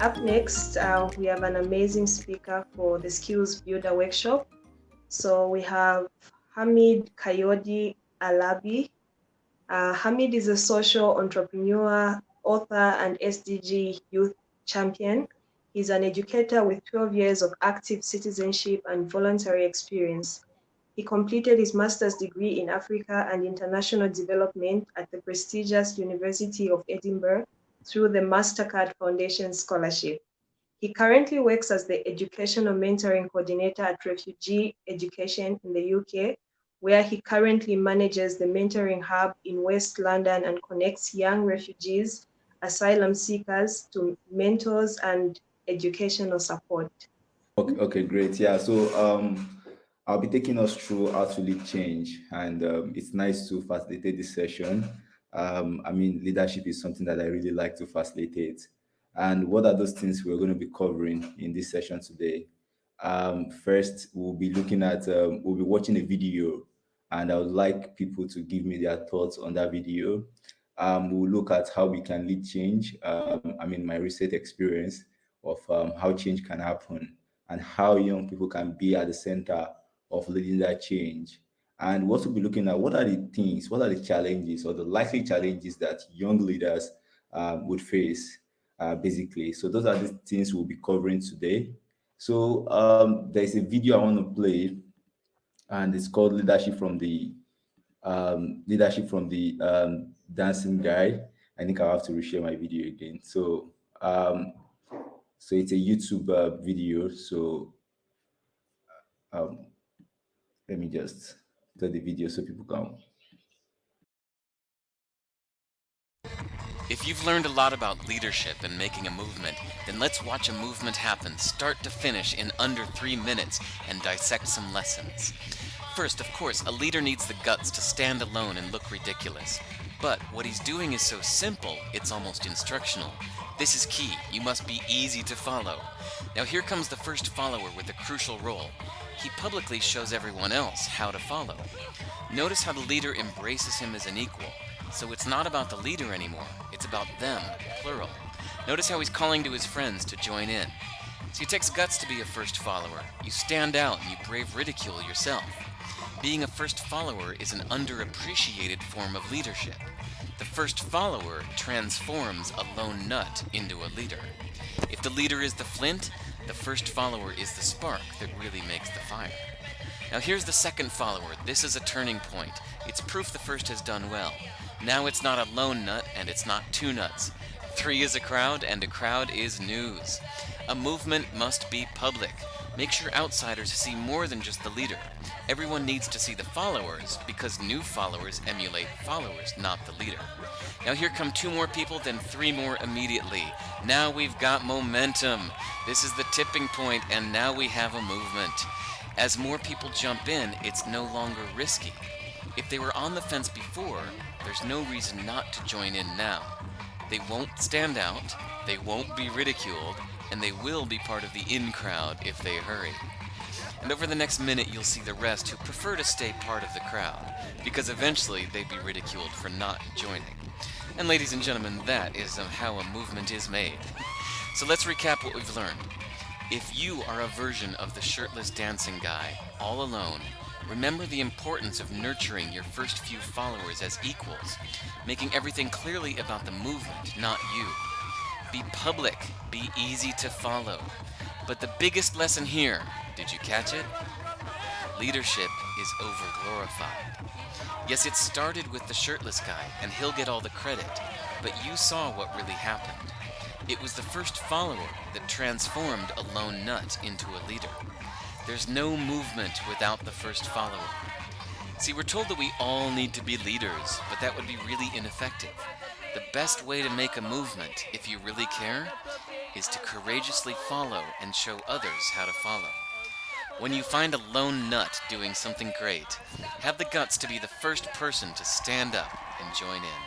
Up next, we have an amazing speaker for the Skills Builder workshop. So we have Hamid Kayode Alabi. Hamid is a social entrepreneur, author, and SDG youth champion. He's an educator with 12 years of active citizenship and voluntary experience. He completed his master's degree in Africa and International Development at the prestigious University of Edinburgh through the MasterCard Foundation Scholarship. He currently works as the Educational Mentoring Coordinator at Refugee Education in the UK, where he currently manages the Mentoring Hub in West London and connects young refugees, asylum seekers to mentors and educational support. Okay, great. Yeah, so I'll be taking us through how to lead change, and it's nice to facilitate this session. I mean, leadership is something that I really like to facilitate. And what are those things we're going to be covering in this session today? First, we'll be watching a video, and I would like people to give me their thoughts on that video. We'll look at how we can lead change. I mean, my recent experience of how change can happen and how young people can be at the center of leading that change. And what we'll be looking at, what are the challenges or the likely challenges that young leaders would face, basically. So those are the things we'll be covering today. So there's a video I want to play, and it's called Leadership from the Dancing Guy. I think I'll have to reshare my video again. Um, so it's a YouTube video. So um, let me just play the video so people can. If you've learned a lot about leadership and making a movement, then let's watch a movement happen start to finish in under 3 minutes and dissect some lessons. First, of course, a leader needs the guts to stand alone and look ridiculous. But what he's doing is so simple, it's almost instructional. This is key. You must be easy to follow. Now here comes the first follower with a crucial role. He publicly shows everyone else how to follow. Notice how the leader embraces him as an equal. So it's not about the leader anymore, it's about them, plural. Notice how he's calling to his friends to join in. See, it takes guts to be a first follower. You stand out and you brave ridicule yourself. Being a first follower is an underappreciated form of leadership. The first follower transforms a lone nut into a leader. If the leader is the flint, the first follower is the spark that really makes the fire. Now here's the second follower. This is a turning point. It's proof the first has done well. Now it's not a lone nut and it's not two nuts. 3 is a crowd and a crowd is news. A movement must be public. Make sure outsiders see more than just the leader. Everyone needs to see the followers because new followers emulate followers, not the leader. Now here come 2 more people, then 3 more immediately. Now we've got momentum. This is the tipping point and now we have a movement. As more people jump in, it's no longer risky. If they were on the fence before, there's no reason not to join in now. They won't stand out, they won't be ridiculed, and they will be part of the in crowd if they hurry. And over the next minute you'll see the rest who prefer to stay part of the crowd, because eventually they'd be ridiculed for not joining. And ladies and gentlemen, that is how a movement is made. So let's recap what we've learned. If you are a version of the shirtless dancing guy, all alone, remember the importance of nurturing your first few followers as equals, making everything clearly about the movement, not you. Be public, be easy to follow. But the biggest lesson here, did you catch it? Leadership is overglorified. Yes, it started with the shirtless guy, and he'll get all the credit, but you saw what really happened. It was the first follower that transformed a lone nut into a leader. There's no movement without the first follower. See, we're told that we all need to be leaders, but that would be really ineffective. The best way to make a movement, if you really care, is to courageously follow and show others how to follow. When you find a lone nut doing something great, have the guts to be the first person to stand up and join in.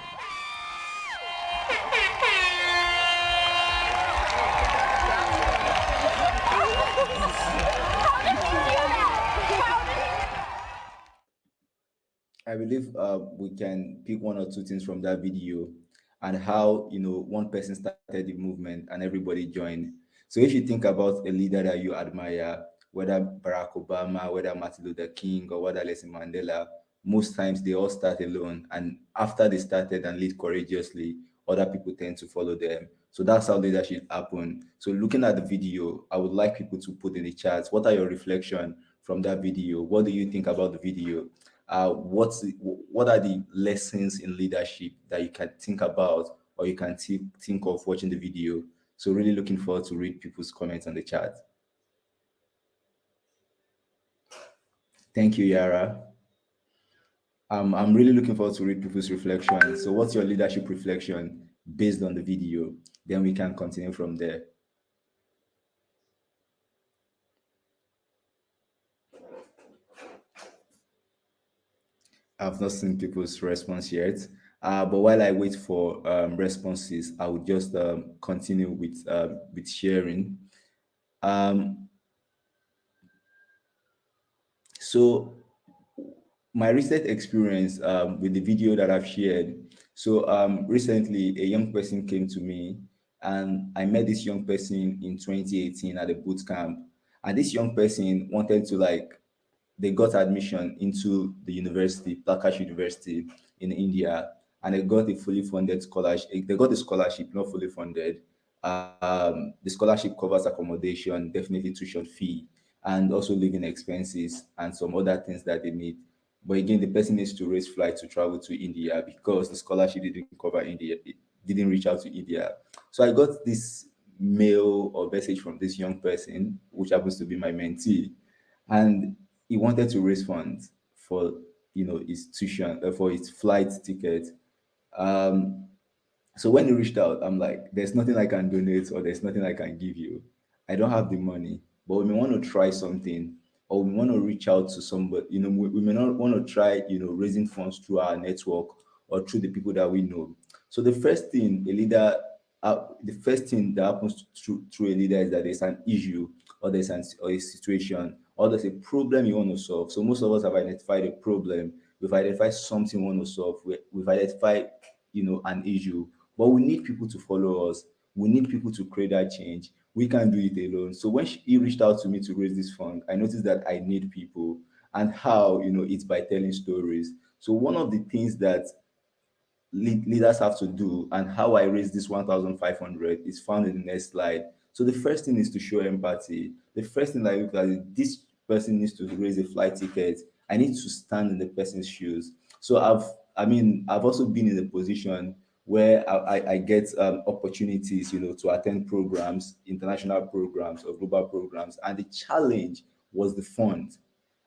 I believe we can pick 1 or 2 things from that video, and how one person started the movement and everybody joined. So if you think about a leader that you admire, whether Barack Obama, whether Martin Luther King, or whether Nelson Mandela, most times they all start alone. And after they started and lead courageously, other people tend to follow them. So that's how leadership happen. So looking at the video, I would like people to put in the chat, what are your reflection from that video? What do you think about the video? What are the lessons in leadership that you can think about or you can think of watching the video? So really looking forward to read people's comments on the chat. Thank you, Yara. I'm really looking forward to read people's reflections. So what's your leadership reflection based on the video? Then we can continue from there. I've not seen people's response yet. But while I wait for responses, I will just continue with sharing. Um, so my recent experience with the video that I've shared. So recently, a young person came to me, and I met this young person in 2018 at a boot camp. And this young person wanted to they got admission into the university, Prakash University in India, and they got a fully funded scholarship. They got a scholarship, not fully funded. The scholarship covers accommodation, definitely tuition fee, and also living expenses and some other things that they need. But again, the person needs to raise flight to travel to India because the scholarship didn't cover India. It didn't reach out to India. So I got this mail or message from this young person, which happens to be my mentee, and he wanted to raise funds for his tuition for his flight ticket. Um, so when he reached out, I'm like, there's nothing I can donate or there's nothing I can give you. I don't have the money, but we may want to try something or we want to reach out to somebody. We may not want to try, raising funds through our network or through the people that we know. So the first thing that happens through a leader is that there's an issue or or a situation or there's a problem you want to solve. So most of us have identified a problem. We've identified something we want to solve. We've identified, an issue, but we need people to follow us. We need people to create that change. We can't do it alone. So when he reached out to me to raise this fund, I noticed that I need people and how, it's by telling stories. So one of the things that leaders have to do and how I raise this 1,500 is found in the next slide. So the first thing is to show empathy. The first thing I look at is this person needs to raise a flight ticket. I need to stand in the person's shoes. So I've also been in a position where I get opportunities, to attend programs, international programs or global programs. And the challenge was the fund.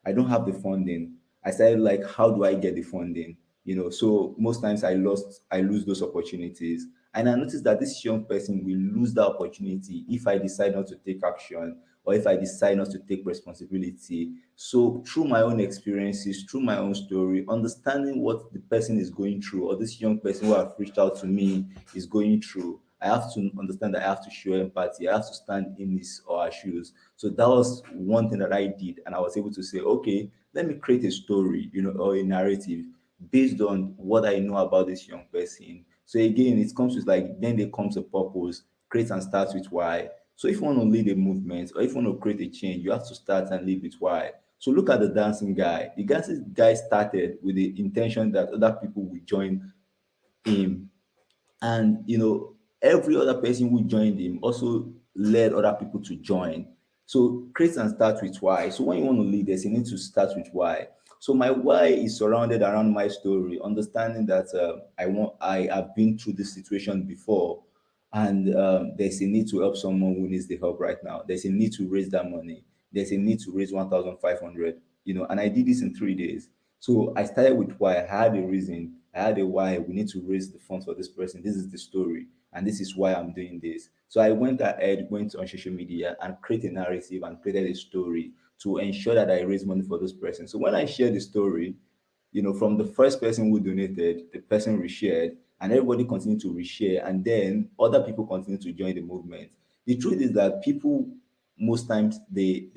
I don't have the funding. I started like, how do I get the funding? So most times I lose those opportunities. And I noticed that this young person will lose that opportunity if I decide not to take action or if I decide not to take responsibility. So through my own experiences, through my own story, understanding what the person is going through or this young person who have reached out to me is going through, I have to understand that I have to show empathy. I have to stand in his or her shoes. So that was one thing that I did. And I was able to say, okay, let me create a story, or a narrative based on what I know about this young person. So again, it comes with then there comes a purpose, create and start with why. So if you want to lead a movement or if you want to create a change, you have to start and lead with why. So look at the dancing guy. The dancing guy started with the intention that other people will join him. And every other person who joined him also led other people to join. So create and start with why. So when you want to lead this, you need to start with why. So my why is surrounded around my story, understanding that I have been through this situation before, and there's a need to help someone who needs the help right now. There's a need to raise that money. There's a need to raise 1,500. And I did this in 3 days. So I started with why. I had a reason. I had a why. We need to raise the funds for this person. This is the story, and this is why I'm doing this. So I went ahead, went on social media, and created a narrative and created a story to ensure that I raise money for this person. So when I share the story, from the first person who donated, the person reshared, and everybody continued to reshare, and then other people continue to join the movement. The truth is that people most times they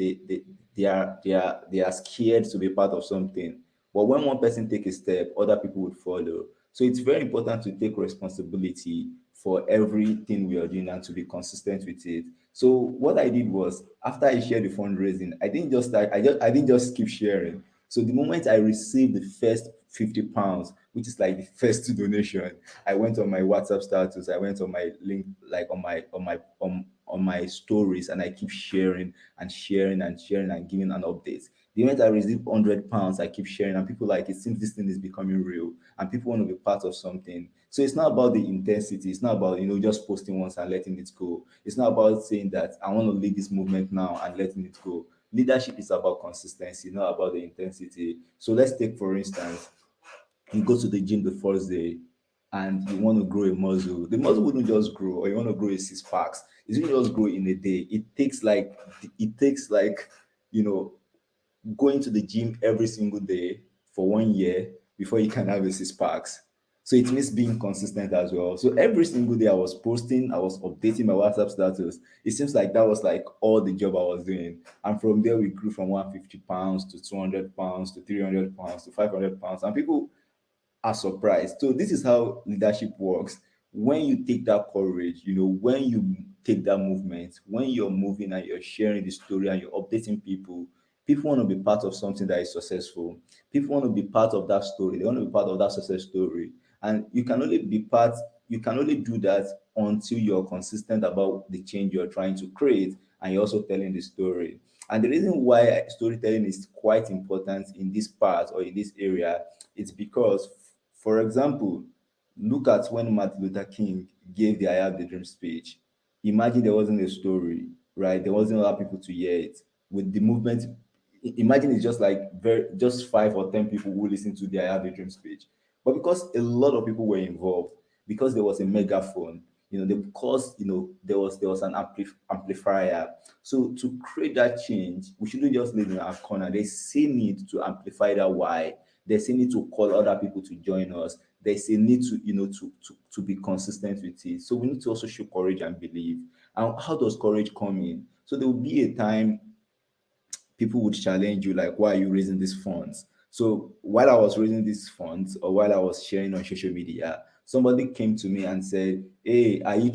are scared to be part of something. But when one person take a step, other people would follow. So it's very important to take responsibility for everything we are doing and to be consistent with it. So what I did was, after I shared the fundraising, I didn't just keep sharing. So the moment I received the first £50, which is like the first donation, I went on my WhatsApp status, I went on my link, like on my stories, and I keep sharing and sharing and sharing and giving an update. The moment I receive £100, I keep sharing, and people like, it seems this thing is becoming real, and people want to be part of something. So it's not about the intensity. It's not about just posting once and letting it go. It's not about saying that I want to lead this movement now and letting it go. Leadership is about consistency, not about the intensity. So let's take, for instance, you go to the gym the first day and you want to grow a muscle. The muscle wouldn't just grow, or you want to grow a six packs. It wouldn't just grow in a day. It takes like you know going to the gym every single day for 1 year before you can have a six packs. So it means being consistent as well. So every single day I was posting, I was updating my WhatsApp status. It seems like that was like all the job I was doing. And from there we grew from £150 to £200 to £300 to £500. And people are surprised. So this is how leadership works. When you take that courage, when you take that movement, when you're moving and you're sharing the story and you're updating people, people want to be part of something that is successful. People want to be part of that story. They want to be part of that success story. And you can only do that until you're consistent about the change you're trying to create, and you're also telling the story. And the reason why storytelling is quite important in this part or in this area is because, for example, look at when Martin Luther King gave the I Have the Dream speech. Imagine there wasn't a story, right? There wasn't a lot of people to hear it. With the movement, imagine it's just like just 5 or 10 people who listen to the I Have the Dream speech. But because a lot of people were involved, because there was a megaphone, because there was an amplifier. So to create that change, we shouldn't just live in our corner. There's still need to amplify that why. There's a need to call other people to join us. There's a need to to be consistent with it. So we need to also show courage and believe. And how does courage come in? So there will be a time people would challenge you, like, why are you raising these funds? So while I was raising these funds, or while I was sharing on social media, somebody came to me and said, hey, are you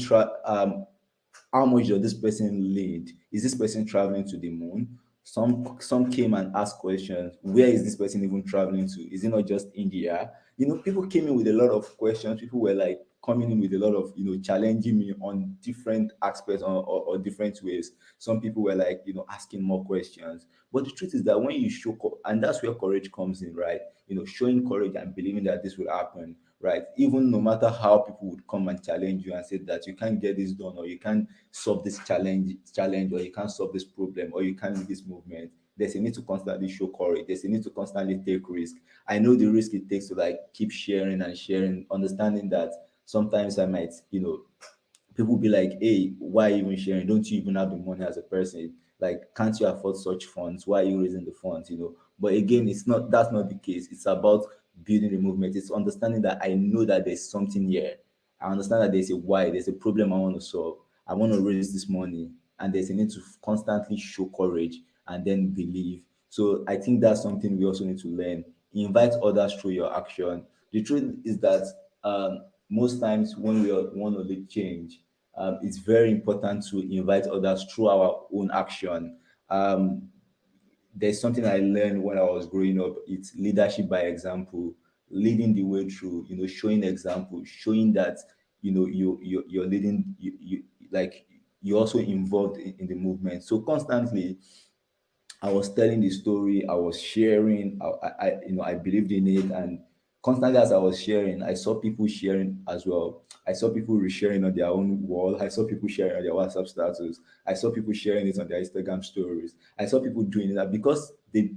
how much does this person lead? Is this person traveling to the moon? Some came and asked questions. Where is this person even traveling to? Is it not just India? People came in with a lot of questions. People were like coming in with a lot of challenging me on different aspects, or different ways. Some people were like asking more questions. But the truth is that when you show and that's where courage comes in, right? Showing courage and believing that this will happen, right? Even no matter how people would come and challenge you and say that you can't get this done, or you can't solve this challenge, or you can't solve this problem, or you can't lead this movement. There's a need to constantly show courage. There's a need to constantly take risk. I know the risk it takes to like keep sharing and sharing, understanding that sometimes I might, people be like, hey, why are you even sharing? Don't you even have the money as a person? Like, can't you afford such funds? Why are you raising the funds? But again, that's not the case. It's about building the movement. It's understanding that I know that there's something here. I understand that there's a why, there's a problem I want to solve. I want to raise this money. And there's a need to constantly show courage and then believe. So I think that's something we also need to learn. Invite others through your action. The truth is that most times when we want to lead change, it's very important to invite others through our own action. There's something I learned when I was growing up. It's leadership by example, leading the way through, showing example, showing that, you're leading, like, you're also involved in the movement. So constantly, I was telling the story, I was sharing, I believed in it, and constantly as I was sharing, I saw people sharing as well. I saw people resharing on their own wall. I saw people sharing on their WhatsApp status. I saw people sharing it on their Instagram stories. I saw people doing that because they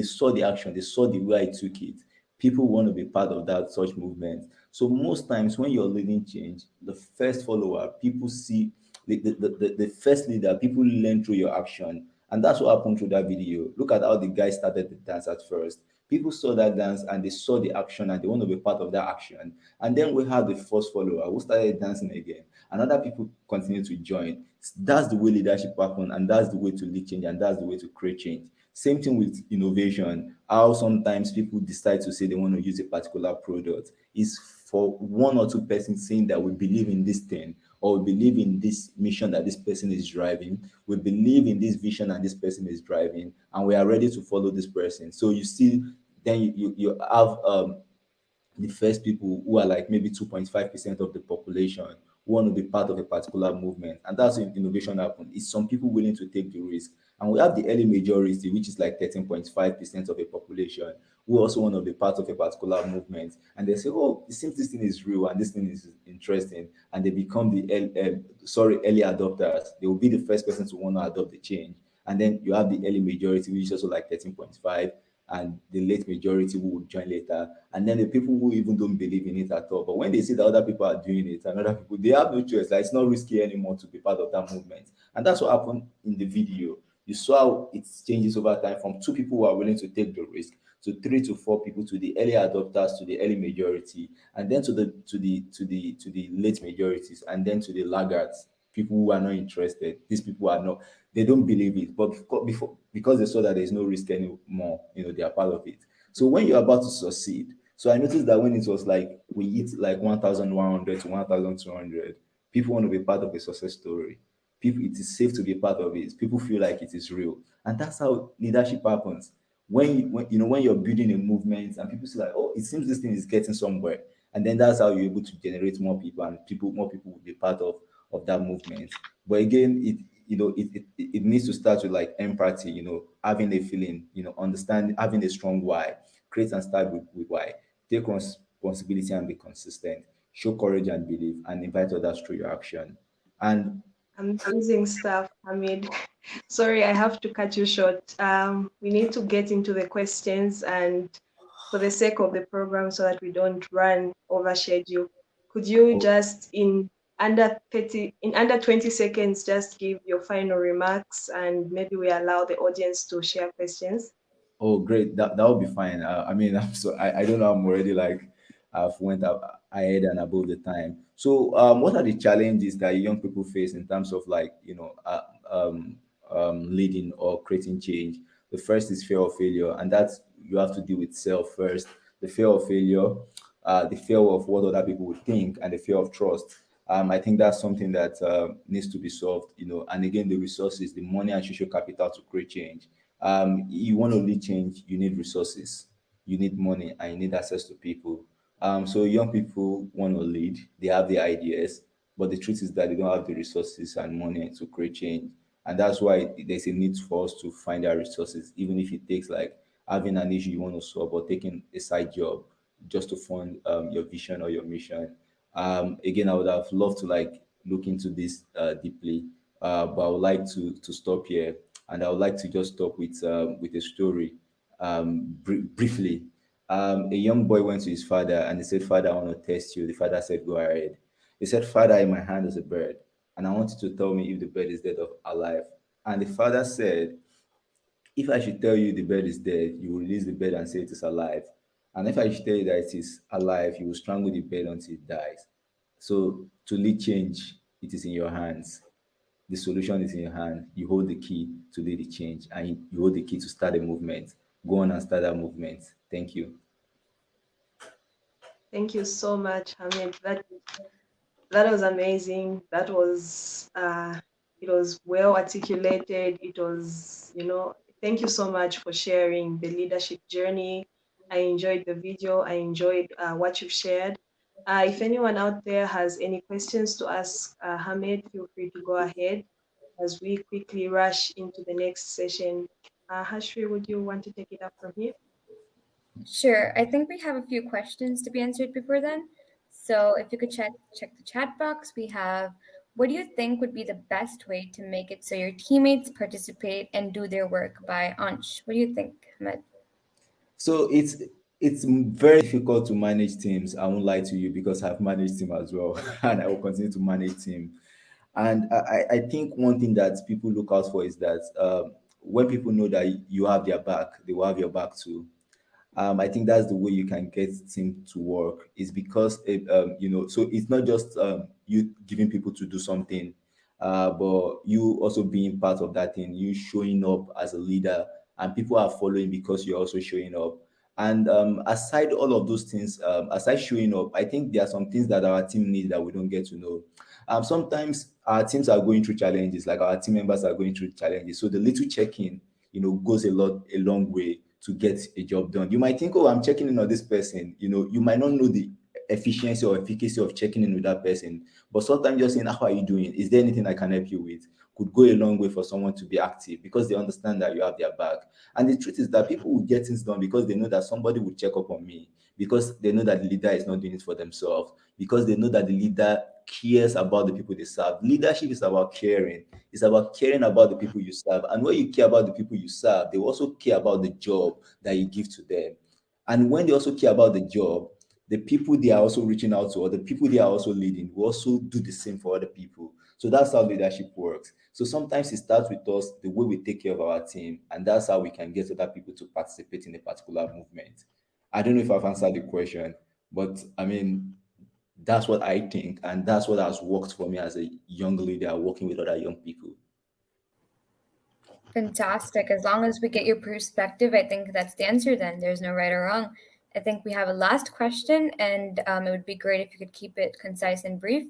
saw the action, they saw the way I took it. People want to be part of that such movement. So most times when you're leading change, the first follower, people see the first leader, people learn through your action, And that's what happened through that video. Look at how the guy started the dance at first. People saw that dance and they saw the action and they want to be part of that action. And then we had the first follower who started dancing again. And other people continue to join. That's the way leadership happens, and that's the way to lead change, and that's the way to create change. Same thing with innovation. How sometimes people decide to say they want to use a particular product is for one or two persons saying that we believe in this thing, or we believe in this mission that this person is driving, we believe in this vision and this person is driving, and we are ready to follow this person. So you see, then you have the first people who are like maybe 2.5% of the population who want to be part of a particular movement. And that's when innovation happens. It's some people willing to take the risk. And we have the early majority, which is like 13.5% of a population, who also want to be part of a particular movement. And they say, oh, it seems this thing is real and this thing is interesting. And they become the early adopters. They will be the first person to want to adopt the change. And then you have the early majority, which is also like 13.5, and the late majority who will join later, and then the people who even don't believe in it at all. But when they see that other people are doing it and other people, they have no choice. Like, it's not risky anymore to be part of that movement. And that's what happened in the video. You saw how it changes over time from two people who are willing to take the risk to 3 to 4 people, to the early adopters, to the early majority, and then to the late majorities, and then to the laggards, people who are not interested. These people are not, they don't believe it, but because they saw that there's no risk anymore, they are part of it. So when you're about to succeed, so I noticed that when it was like we hit like 1,100 to 1,200, people want to be part of a success story. People, it is safe to be part of it. People feel like it is real, and that's how leadership happens. When you're building a movement and people see like, oh, it seems this thing is getting somewhere, and then that's how you're able to generate more people, and more people will be part of that movement. But again, it needs to start with like empathy, having a feeling, understand, having a strong why. Create and start with why. Take responsibility and be consistent. Show courage and belief, and invite others through your action. And Amazing stuff, Hamid. Sorry, I have to cut you short. We need to get into the questions, and for the sake of the program, so that we don't run over schedule, could you just in under 20 seconds just give your final remarks, and maybe we allow the audience to share questions? oh, great. That would be fine. I mean, I don't know. I'm already like I've went up ahead and above the time. So, what are the challenges that young people face in terms of like leading or creating change? The first is fear of failure, and that's you have to deal with self first. The fear of failure, the fear of what other people would think, and the fear of trust. I think that's something that needs to be solved. And again, the resources, the money and social capital to create change. You want to lead change, you need resources, you need money, and you need access to people. So young people want to lead, they have the ideas, but the truth is that they don't have the resources and money to create change. And that's why there's a need for us to find our resources, even if it takes like having an issue you want to solve or taking a side job just to fund your vision or your mission. Again, I would have loved to like look into this deeply, but I would like to stop here, and I would like to just stop with a story, briefly. A young boy went to his father and he said, "Father, I want to test you." The father said, "Go ahead." He said, "Father, in my hand is a bird, and I want you to tell me if the bird is dead or alive." And the father said, "If I should tell you the bird is dead, you will release the bird and say it is alive. And if I should tell you that it is alive, you will strangle the bird until it dies. So to lead change, it is in your hands. The solution is in your hand. You hold the key to lead the change, and you hold the key to start a movement. Go on and start that movement." Thank you. Thank you so much, Hamid. That was amazing. That was it was well articulated. It was, thank you so much for sharing the leadership journey. I enjoyed the video. I enjoyed what you've shared. If anyone out there has any questions to ask Hamid, feel free to go ahead as we quickly rush into the next session. Hashri, would you want to take it up from here? Sure. I think we have a few questions to be answered before then. So if you could check the chat box, we have, what do you think would be the best way to make it so your teammates participate and do their work by Ansh? What do you think, Ahmed? So it's very difficult to manage teams. I won't lie to you because I've managed team as well, and I will continue to manage team. And I think one thing that people look out for is that when people know that you have their back, they will have your back too. I think that's the way you can get team to work. Is because so it's not just you giving people to do something, but you also being part of that thing. You showing up as a leader, and people are following because you're also showing up. And aside all of those things, aside showing up, I think there are some things that our team needs that we don't get to know. Sometimes our teams are going through challenges, like our team members are going through challenges. So the little check-in, goes a long way to get a job done. You might think, oh, I'm checking in on this person. You might not know the efficiency or efficacy of checking in with that person, but sometimes just saying, how are you doing? Is there anything I can help you with? Could go a long way for someone to be active because they understand that you have their back. And the truth is that people will get things done because they know that somebody will check up on me, because they know that the leader is not doing it for themselves, because they know that the leader cares about the people they serve. Leadership is about caring. It's about caring about the people you serve. And when you care about the people you serve, they also care about the job that you give to them. And when they also care about the job, the people they are also reaching out to, or the people they are also leading, will also do the same for other people. So that's how leadership works. So sometimes it starts with us, the way we take care of our team, and that's how we can get other people to participate in a particular movement. I don't know if I've answered the question, but I mean, that's what I think, and that's what has worked for me as a young leader working with other young people. Fantastic. As long as we get your perspective, I think that's the answer then. There's no right or wrong. I think we have a last question, and it would be great if you could keep it concise and brief.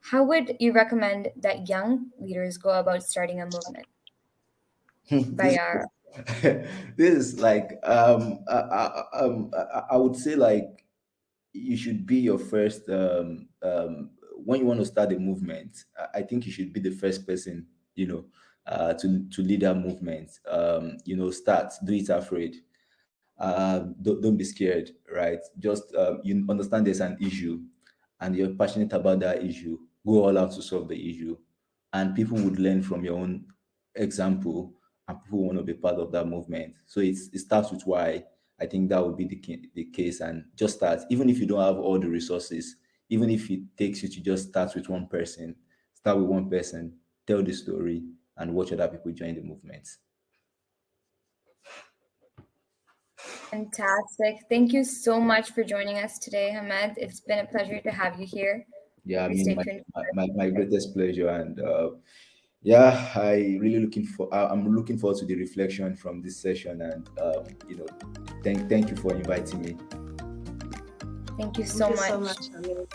How would you recommend that young leaders go about starting a movement? this, Bayar. this is like I would say, like, you should be your first when you want to start a movement. I think you should be the first person, to lead that movement. Start, do it afraid. Don't be scared, right? Just you understand there's an issue, and you're passionate about that issue. Go all out to solve the issue, and people would learn from your own example, and people want to be part of that movement. So it starts with why. I think that would be the case, and just start. Even if you don't have all the resources, even if it takes you to just start with one person, start with one person, tell the story, and watch other people join the movement. Fantastic. Thank you so much for joining us today, Hamed. It's been a pleasure to have you here. Yeah, I We mean, stay tuned. my greatest pleasure, and yeah, I'm looking forward to the reflection from this session, and thank you for inviting me. Thank you so Thank you much. so much, Amir.